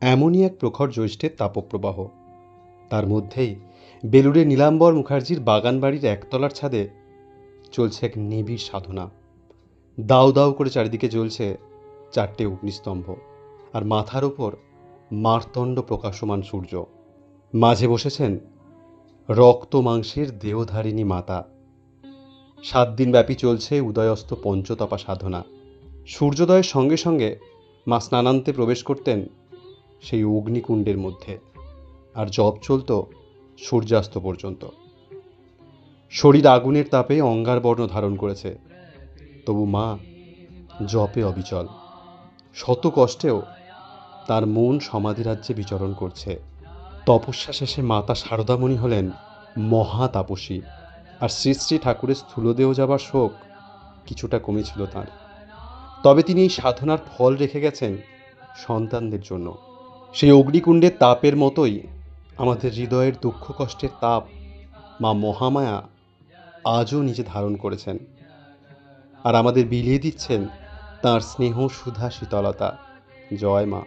এমনই এক প্রখর জ্যৈষ্ঠের তাপপ্রবাহ। তার মধ্যেই বেলুড়ে নীলাম্বর মুখার্জির বাগানবাড়ির একতলার ছাদে চলছে এক নিবিড় সাধনা। দাউ দাউ করে চারিদিকে জ্বলছে 4টে অগ্নিস্তম্ভ, আর মাথার ওপর মার্তণ্ড প্রকাশমান সূর্য। মাঝে বসেছেন রক্ত মাংসের দেহধারিণী মাতা। 7 দিন ব্যাপী চলছে উদয়স্ত পঞ্চতপা সাধনা। সূর্যোদয়ের সঙ্গে সঙ্গে মা স্নানান্তে প্রবেশ করতেন সেই অগ্নিকুণ্ডের মধ্যে, আর জপ চলত সূর্যাস্ত পর্যন্ত। শরীর আগুনের তাপে অঙ্গারবর্ণ ধারণ করেছে, তবু মা জপে অবিচল। শত কষ্টেও তার মন সমাধিরাজ্যে বিচরণ করছে। তপস্যা শেষে মাতা শারদামণি হলেন মহা তাপসী, আর শ্রী শ্রী ঠাকুরের স্থূলদেহ যাবার শোক কিছুটা কমেছিল তাঁর। তবে তিনি এই সাধনার ফল রেখে গেছেন সন্তানদের জন্য। সেই অগ্নিকুণ্ডের তাপের মতোই আমাদের হৃদয়ের দুঃখ কষ্টের তাপ মা মহামায়া আজও নিজে ধারণ করেছেন, আর আমাদের বিলিয়ে দিচ্ছেন তাঁর স্নেহ সুধা শীতলতা। জয় মা।